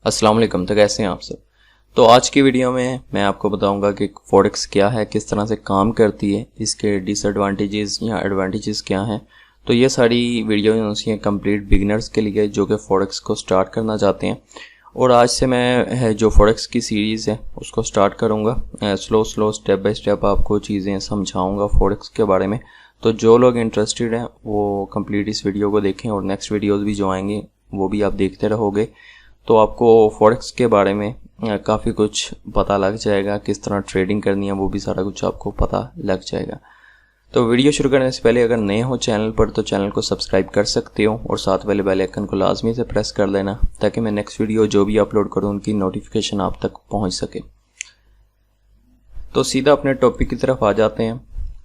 अस्सलाम वालेकुम। तो कैसे हैं आप सब। तो आज की वीडियो में मैं आपको बताऊंगा कि फॉरेक्स क्या है, किस तरह से काम करती है, इसके डिसएडवांटेजेस या एडवांटेजेस क्या हैं। तो ये सारी वीडियो हैं कंप्लीट बिगिनर्स के लिए जो कि फॉरेक्स को स्टार्ट करना चाहते हैं। और आज से मैं जो फॉरेक्स की सीरीज़ है उसको स्टार्ट करूँगा। स्लो स्टेप बाय स्टेप आपको चीज़ें समझाऊँगा फॉरेक्स के बारे में। तो जो लोग इंटरेस्टेड हैं वो कंप्लीट इस वीडियो को देखें और नेक्स्ट वीडियोज़ भी जो आएंगे वो भी आप देखते रहोगे। तो आपको फॉरेक्स के बारे में काफ़ी कुछ पता लग जाएगा, किस तरह ट्रेडिंग करनी है वो भी सारा कुछ आपको पता लग जाएगा। तो वीडियो शुरू करने से पहले अगर नए हो चैनल पर तो चैनल को सब्सक्राइब कर सकते हो और साथ वाले बेल आइकन को लाजमी से प्रेस कर देना ताकि मैं नेक्स्ट वीडियो जो भी अपलोड करूँ उनकी नोटिफिकेशन आप तक पहुँच सके। तो सीधा अपने टॉपिक की तरफ आ जाते हैं।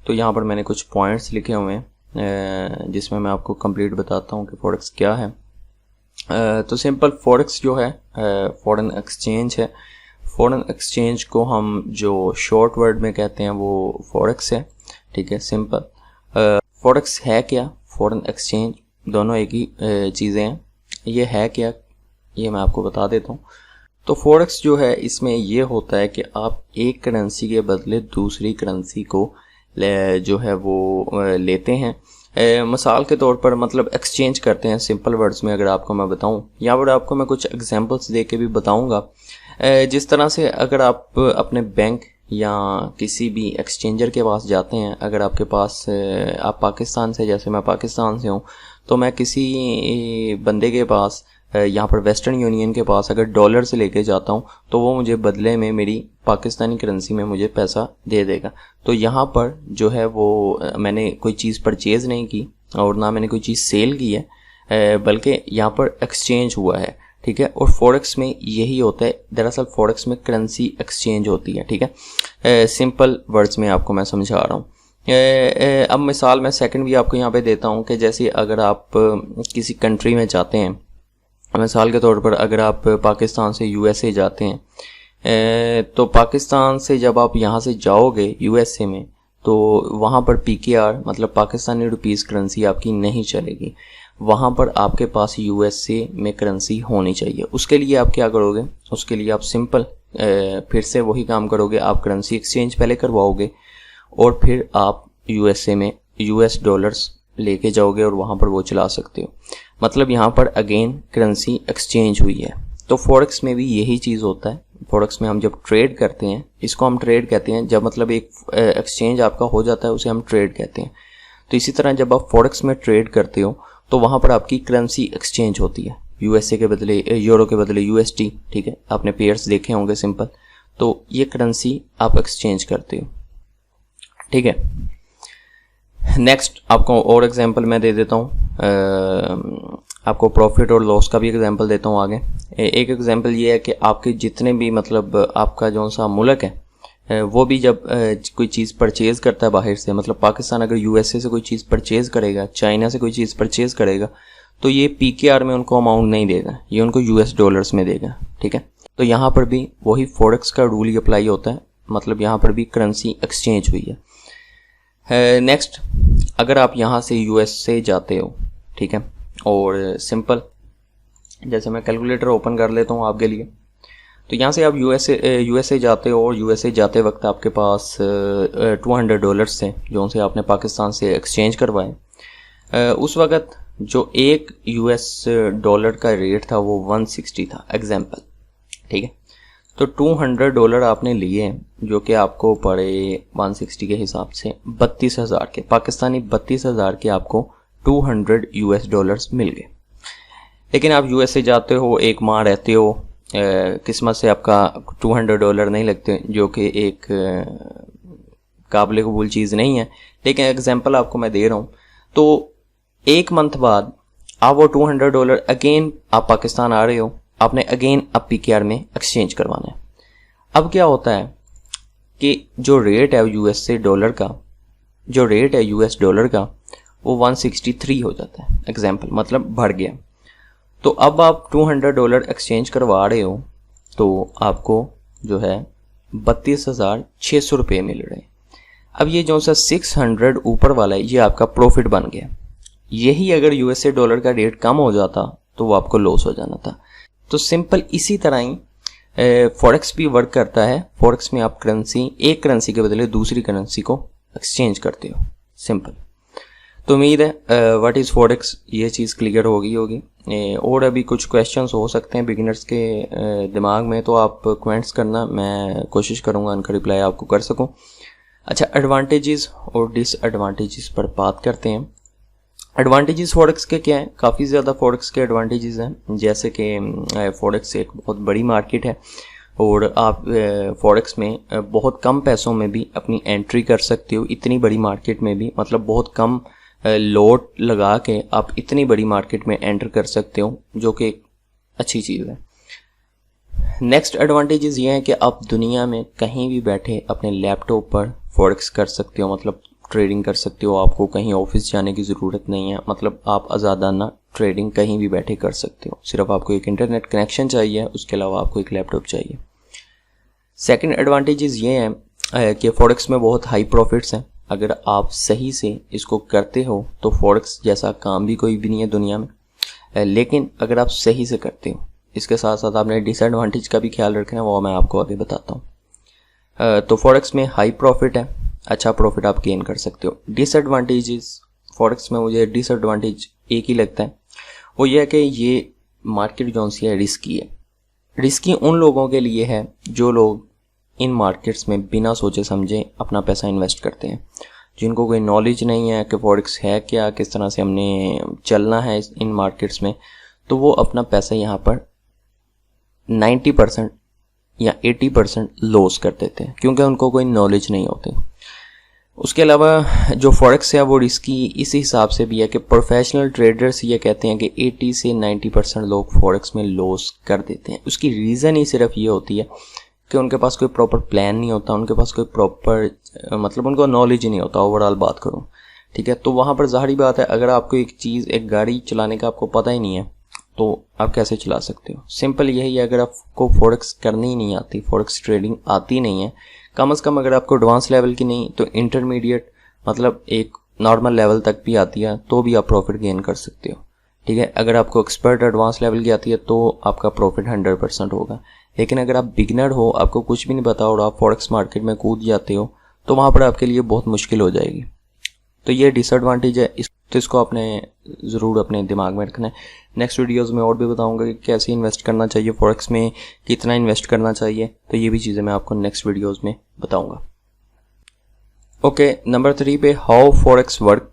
तो यहाँ पर मैंने कुछ पॉइंट्स लिखे हुए हैं जिसमें मैं आपको कंप्लीट बताता हूँ कि फॉरेक्स क्या है। तो सिंपल फॉरेक्स जो है फॉरेन एक्सचेंज है। फॉरेन एक्सचेंज को हम जो शॉर्ट वर्ड में कहते हैं वो फॉरेक्स है। ठीक है, सिंपल। फॉरेक्स है क्या, फॉरेन एक्सचेंज दोनों एक ही चीज़ें हैं। ये है क्या ये मैं आपको बता देता हूँ। तो फॉरेक्स जो है इसमें ये होता है कि आप एक करेंसी के बदले दूसरी करेंसी को जो है वो लेते हैं। मिसाल के तौर पर मतलब एक्सचेंज करते हैं। सिंपल वर्ड्स में अगर आपको मैं बताऊं, यहाँ पर आपको मैं कुछ एग्जांपल्स दे के भी बताऊंगा। जिस तरह से अगर आप अपने बैंक या किसी भी एक्सचेंजर के पास जाते हैं, अगर आपके पास आप पाकिस्तान से, जैसे मैं पाकिस्तान से हूँ, तो मैं किसी बंदे के पास यहाँ पर वेस्टर्न यूनियन के पास अगर डॉलर से लेके जाता हूँ तो वो मुझे बदले में मेरी पाकिस्तानी करेंसी में मुझे पैसा दे देगा। तो यहाँ पर जो है वो मैंने कोई चीज़ परचेज़ नहीं की और ना मैंने कोई चीज़ सेल की है, बल्कि यहाँ पर एक्सचेंज हुआ है। ठीक है, और फॉरेक्स में यही होता है। दरअसल फॉरेक्स में करेंसी एक्सचेंज होती है। ठीक है, सिंपल वर्ड्स में आपको मैं समझा रहा हूँ। अब मिसाल मैं सेकंड भी आपको यहाँ पे देता हूँ कि जैसे अगर आप किसी कंट्री में जाते हैं, मिसाल के तौर पर अगर आप पाकिस्तान से यूएसए जाते हैं, तो पाकिस्तान से जब आप यहाँ से जाओगे यूएसए में तो वहाँ पर पीकेआर मतलब पाकिस्तानी रुपीस करेंसी आपकी नहीं चलेगी। वहाँ पर आपके पास यूएसए में करेंसी होनी चाहिए। उसके लिए आप क्या करोगे, उसके लिए आप सिंपल फिर से वही काम करोगे। आप करेंसी एक्सचेंज पहले करवाओगे और फिर आप यूएसए में यूएस डॉलर्स लेके जाओगे और वहाँ पर वो चला सकते हो। मतलब यहाँ पर अगेन करेंसी एक्सचेंज हुई है। तो फॉरेक्स में भी यही चीज़ होता है। फॉरेक्स में हम जब ट्रेड करते हैं, इसको हम ट्रेड कहते हैं। जब मतलब एक एक्सचेंज आपका हो जाता है उसे हम ट्रेड कहते हैं। तो इसी तरह जब आप फॉरेक्स में ट्रेड करते हो तो वहाँ पर आपकी करेंसी एक्सचेंज होती है। यूएसए के बदले यूरो के बदले यूएसडी। ठीक है, आपने पेयर्स देखे होंगे सिंपल। तो ये करेंसी आप एक्सचेंज करते हो। ठीक है, नेक्स्ट आपको और एग्जांपल मैं दे देता हूँ। आपको प्रॉफिट और लॉस का भी एग्जांपल देता हूँ आगे। एक एग्जांपल ये है कि आपके जितने भी मतलब आपका जो सा मुल्क है वो भी जब कोई चीज़ परचेज़ करता है बाहर से, मतलब पाकिस्तान अगर यूएसए से कोई चीज़ परचेज़ करेगा, चाइना से कोई चीज़ परचेज़ करेगा, तो ये पीकेआर में उनको अमाउंट नहीं देगा, ये उनको यूएस डॉलर्स में देगा। ठीक है, तो यहाँ पर भी वही फॉरेक्स का रूल ही अप्लाई होता है। मतलब यहाँ पर भी करेंसी एक्सचेंज हुई है। नेक्स्ट, अगर आप यहाँ से यूएस से जाते हो, ठीक है, और जैसे मैं कैलकुलेटर ओपन कर लेता हूँ आपके लिए। तो यहाँ से आप यूएसए जाते हो और यूएसए जाते वक्त आपके पास $200 थे जो से आपने पाकिस्तान से एक्सचेंज करवाए। उस वक्त जो एक यूएस डॉलर का रेट था वो 160 था एग्जाम्पल। ठीक है, तो $200 आपने लिए जो कि आपको पड़े 160 के हिसाब से 32,000 के, पाकिस्तानी 32,000 के आपको $200 मिल गए। लेकिन आप यूएसए जाते हो, एक माह रहते हो, किस्मत से आपका $200 नहीं लगते जो कि एक काबिल कबूल चीज़ नहीं है। लेकिन एग्जांपल आपको मैं दे रहा हूँ। तो एक मंथ बाद आप वो $200 अगेन आप पाकिस्तान आ रहे हो, आपने अगेन अब पीकेआर में एक्सचेंज करवाना है। अब क्या होता है कि जो रेट है यूएसए डॉलर का, जो रेट है यूएस डॉलर का वो 163 हो जाता है एग्जाम्पल, मतलब बढ़ गया। तो अब आप $200 एक्सचेंज करवा रहे हो तो आपको जो है 32,600 रुपये मिल रहे हैं। अब ये जो सा 600 ऊपर वाला है ये आपका प्रॉफिट बन गया। यही अगर यूएसए डॉलर का रेट कम हो जाता तो वो आपको लॉस हो जाना था। तो सिंपल इसी तरह ही फॉरेक्स भी वर्क करता है। फॉरेक्स में आप एक करेंसी के बदले दूसरी करेंसी को एक्सचेंज करते हो, सिंपल। तो उम्मीद है व्हाट इज़ फॉरेक्स ये चीज़ क्लियर होगी। और अभी कुछ क्वेश्चंस हो सकते हैं बिगिनर्स के दिमाग में, तो आप कमेंट्स करना, मैं कोशिश करूँगा उनका रिप्लाई आपको कर सकूँ। अच्छा, एडवांटेजेस और डिसएडवांटेजेस पर बात करते हैं। एडवांटेजेस फॉरेक्स के क्या हैं? काफ़ी ज़्यादा फॉरेक्स के एडवांटेजेस हैं, जैसे कि फॉरेक्स एक बहुत बड़ी मार्केट है और आप फॉरेक्स में बहुत कम पैसों में भी अपनी एंट्री कर सकते हो। इतनी बड़ी मार्केट में भी, मतलब बहुत कम लोड लगा के आप इतनी बड़ी मार्केट में एंटर कर सकते हो, जो कि एक अच्छी चीज़ है। नेक्स्ट एडवांटेजेस ये हैं कि आप दुनिया में कहीं भी बैठे अपने लैपटॉप पर फॉरेक्स कर सकते हो, मतलब ट्रेडिंग कर सकते हो। आपको कहीं ऑफिस जाने की ज़रूरत नहीं है, मतलब आप आज़ादाना ट्रेडिंग कहीं भी बैठे कर सकते हो। सिर्फ आपको एक इंटरनेट कनेक्शन चाहिए, उसके अलावा आपको एक लैपटॉप चाहिए। सेकंड एडवांटेजेस ये हैं कि फॉरेक्स में बहुत हाई प्रॉफिट्स हैं। अगर आप सही से इसको करते हो तो फॉरेक्स जैसा काम भी कोई भी नहीं है दुनिया में, लेकिन अगर आप सही से करते हो। इसके साथ साथ आपने डिसएडवांटेज का भी ख्याल रखना है, वो मैं आपको आगे बताता हूँ। तो फॉरेक्स में हाई प्रॉफिट है, अच्छा प्रॉफिट आप गेन कर सकते हो। डिसएडवांटेजेस फॉरेक्स में मुझे डिसएडवांटेज एक ही लगता है, वो ये है कि ये मार्केट जो सी है रिस्की है। रिस्की उन लोगों के लिए है जो लोग इन मार्केट्स में बिना सोचे समझे अपना पैसा इन्वेस्ट करते हैं, जिनको कोई नॉलेज नहीं है कि फॉरेक्स है क्या, किस तरह से हमने चलना है इन मार्केट्स में। तो वो अपना पैसा यहाँ पर 90% या 80% लॉस कर देते हैं, क्योंकि उनको कोई नॉलेज नहीं होती। उसके अलावा जो फॉरेक्स है वो रिस्की इस हिसाब से भी है कि प्रोफेशनल ट्रेडर्स ये कहते हैं कि 80 से 90% लोग फॉरेक्स में लॉस कर देते हैं। उसकी रीज़न ही सिर्फ ये होती है कि उनके पास कोई प्रॉपर प्लान नहीं होता, उनके पास कोई प्रॉपर मतलब उनको नॉलेज ही नहीं होता। ओवरऑल बात करूँ, ठीक है, तो वहाँ पर ज़ाहिर बात है, अगर आपको एक गाड़ी चलाने का आपको पता ही नहीं है तो आप कैसे चला सकते हो? सिंपल यही है, अगर आपको फॉरेक्स करनी ही नहीं आती, फॉरेक्स ट्रेडिंग आती नहीं है, कम से कम अगर आपको एडवांस लेवल की नहीं तो इंटरमीडिएट मतलब एक नॉर्मल लेवल तक भी आती है, तो भी आप प्रॉफिट गेन कर सकते हो, ठीक है। अगर आपको एक्सपर्ट एडवांस लेवल की आती है तो आपका प्रॉफिट 100% होगा। लेकिन अगर आप बिगनर हो, आपको कुछ भी नहीं पता और आप फॉरेक्स मार्केट में कूद जाते हो, तो वहाँ पर आपके लिए बहुत मुश्किल हो जाएगी। तो ये डिसएडवांटेज है, इसको आपने ज़रूर अपने दिमाग में रखना है। नेक्स्ट वीडियोस में और भी बताऊंगा कि कैसे इन्वेस्ट करना चाहिए फॉरेक्स में, कितना इन्वेस्ट करना चाहिए, तो ये भी चीज़ें मैं आपको नेक्स्ट वीडियोस में बताऊंगा। ओके, नंबर 3 पे हाउ फॉरेक्स वर्क,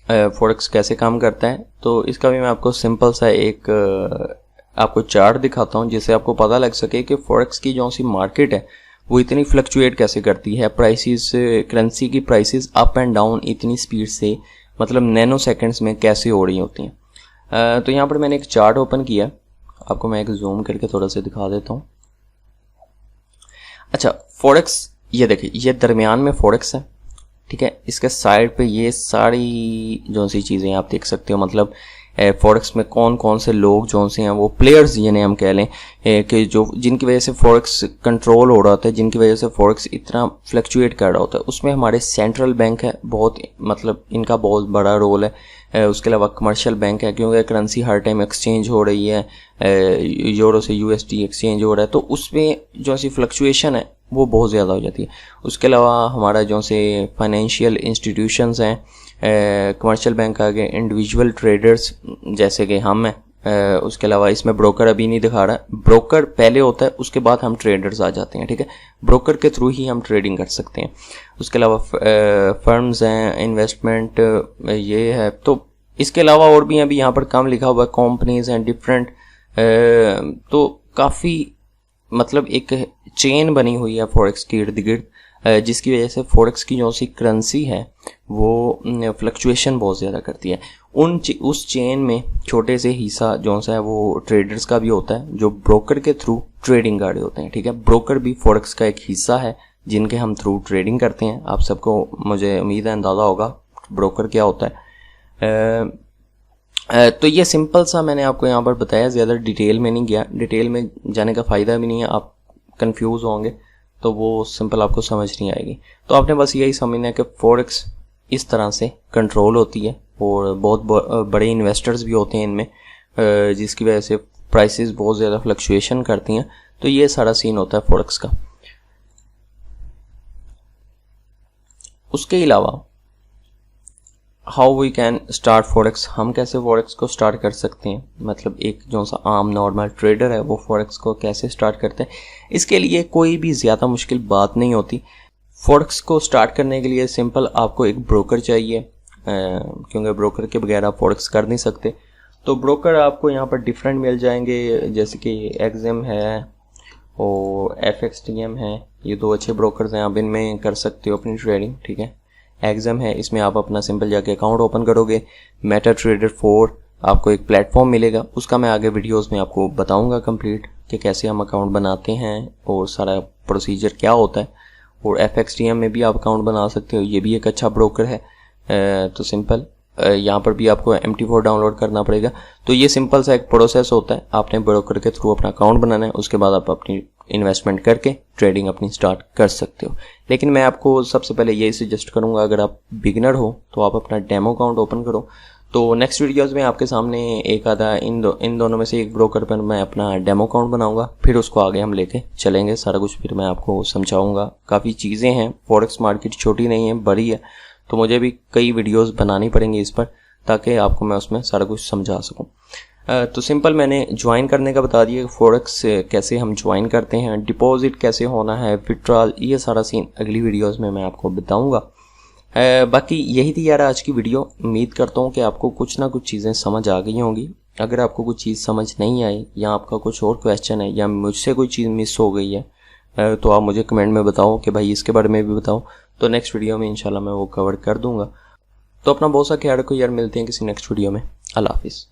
फॉरेक्स कैसे काम करता है। तो इसका भी मैं आपको सिंपल सा एक आपको चार्ट दिखाता हूँ, जिससे आपको पता लग सके कि फॉरेक्स की जो सी मार्केट है वो इतनी फ्लक्चुएट कैसे करती है। प्राइसेस, करेंसी की प्राइसेस अप एंड डाउन इतनी स्पीड से, मतलब नैनो सेकंड्स में कैसे हो रही होती हैं। तो यहाँ पर मैंने एक चार्ट ओपन किया, आपको मैं एक जूम करके थोड़ा सा दिखा देता हूँ। अच्छा, फॉरेक्स ये देखिए, ये दरमियान में फॉरेक्स है, ठीक है। इसके साइड पे ये सारी जो सी चीज़ें आप देख सकते हो, मतलब फॉरेक्स में कौन कौन से लोग जो से हैं, वो प्लेयर्स जिन्हें हम कह लें कि जो जिनकी वजह से फॉरेक्स कंट्रोल हो रहा होता है, जिनकी वजह से फॉरेक्स इतना फ्लक्चुएट कर रहा होता है। उसमें हमारे सेंट्रल बैंक है, बहुत मतलब इनका बहुत बड़ा रोल है। उसके अलावा कमर्शियल बैंक है, क्योंकि करेंसी हर टाइम एक्सचेंज हो रही है, यूरो से USD एक्सचेंज हो रहा है, तो उसमें जो सी फ्लक्चुएशन है वो बहुत ज़्यादा हो जाती है। उसके अलावा हमारा जो से फाइनेंशियल इंस्टीट्यूशंस हैं, कमर्शियल बैंक आ गए, इंडिविजुअल ट्रेडर्स जैसे कि हम हैं, उसके अलावा इसमें ब्रोकर अभी नहीं दिखा रहा, ब्रोकर पहले होता है, उसके बाद हम ट्रेडर्स आ जाते हैं, ठीक है। ब्रोकर के थ्रू ही हम ट्रेडिंग कर सकते हैं। उसके अलावा फर्म्स हैं, इन्वेस्टमेंट ये है। तो इसके अलावा और भी अभी यहाँ पर काम लिखा हुआ है, कंपनीज एंड डिफरेंट, तो काफ़ी मतलब एक चेन बनी हुई है फॉरेक्स के इर्द गिर्द, जिसकी वजह से फॉरेक्स की जो सी करेंसी है वो फ्लक्चुएशन बहुत ज़्यादा करती है। उस चेन में छोटे से हिस्सा जो सा है वो ट्रेडर्स का भी होता है, जो ब्रोकर के थ्रू ट्रेडिंग कर रहे होते हैं, ठीक है। ब्रोकर भी फॉरेक्स का एक हिस्सा है, जिनके हम थ्रू ट्रेडिंग करते हैं। आप सबको मुझे उम्मीद है अंदाज़ा होगा ब्रोकर क्या होता है। तो ये सिंपल सा मैंने आपको यहाँ पर बताया, ज़्यादा डिटेल में नहीं गया, डिटेल में जाने का फ़ायदा भी नहीं है, आप कंफ्यूज होंगे तो वो सिंपल आपको समझ नहीं आएगी। तो आपने बस यही समझना है कि फॉरेक्स इस तरह से कंट्रोल होती है और बहुत बड़े इन्वेस्टर्स भी होते हैं इनमें, जिसकी वजह से प्राइसेस बहुत ज़्यादा फ्लक्चुएशन करती हैं। तो ये सारा सीन होता है फॉरेक्स का। उसके अलावा how we can start forex, हम कैसे फॉरेक्स को स्टार्ट कर सकते हैं, मतलब एक जो सा आम नॉर्मल ट्रेडर है वो फॉरेक्स को कैसे स्टार्ट करते हैं। इसके लिए कोई भी ज़्यादा मुश्किल बात नहीं होती। फॉरेक्स को स्टार्ट करने के लिए सिंपल आपको एक ब्रोकर चाहिए, क्योंकि ब्रोकर के बगैर आप फॉरेक्स कर नहीं सकते। तो ब्रोकर आपको यहाँ पर डिफरेंट मिल जाएंगे, जैसे कि एक्सिम है और FXTM है। ये 2 अच्छे ब्रोकर्स हैं, आप इनमें कर सकते हो अपनी ट्रेडिंग, ठीक है। एक्सिम है, इसमें आप अपना सिंपल जाके अकाउंट ओपन करोगे। मेटा ट्रेडर 4 आपको एक प्लेटफॉर्म मिलेगा, उसका मैं आगे वीडियोस में आपको बताऊंगा कंप्लीट कि कैसे हम अकाउंट बनाते हैं और सारा प्रोसीजर क्या होता है। और FXTM में भी आप अकाउंट बना सकते हो, ये भी एक अच्छा ब्रोकर है। तो सिंपल यहाँ पर भी आपको MT4 डाउनलोड करना पड़ेगा। तो ये सिंपल सा एक प्रोसेस होता है, आपने ब्रोकर के थ्रू अपना अकाउंट बनाना है, उसके बाद आप अपनी इन्वेस्टमेंट करके ट्रेडिंग अपनी स्टार्ट कर सकते हो। लेकिन मैं आपको सबसे पहले यही सजेस्ट करूंगा, अगर आप बिगिनर हो तो आप अपना डेमो अकाउंट ओपन करो। तो नेक्स्ट वीडियोज़ में आपके सामने एक आधा इन दोनों में से एक ब्रोकर पर मैं अपना डेमो अकाउंट बनाऊंगा, फिर उसको आगे हम लेके चलेंगे। सारा कुछ फिर मैं आपको समझाऊंगा। काफ़ी चीज़ें हैं, फॉरेक्स मार्केट छोटी नहीं है, बड़ी है, तो मुझे भी कई वीडियोस बनानी पड़ेंगी इस पर, ताकि आपको मैं उसमें सारा कुछ समझा सकूं। तो सिंपल मैंने ज्वाइन करने का बता दिया, फॉरेक्स कैसे हम ज्वाइन करते हैं, डिपॉजिट कैसे होना है, विड्रॉल, ये सारा सीन अगली वीडियोस में मैं आपको बताऊंगा। बाकी यही थी यार आज की वीडियो। उम्मीद करता हूँ कि आपको कुछ ना कुछ चीज़ें समझ आ गई होंगी। अगर आपको कुछ चीज़ समझ नहीं आई या आपका कुछ और क्वेश्चन है या मुझसे कोई चीज़ मिस हो गई है, तो आप मुझे कमेंट में बताओ कि भाई इसके बारे में भी बताओ। तो नेक्स्ट वीडियो में इंशाल्लाह मैं वो कवर कर दूंगा। तो अपना बहुत सा ख्याल रखो यार, मिलते हैं किसी नेक्स्ट वीडियो में। अल्लाह हाफिज़।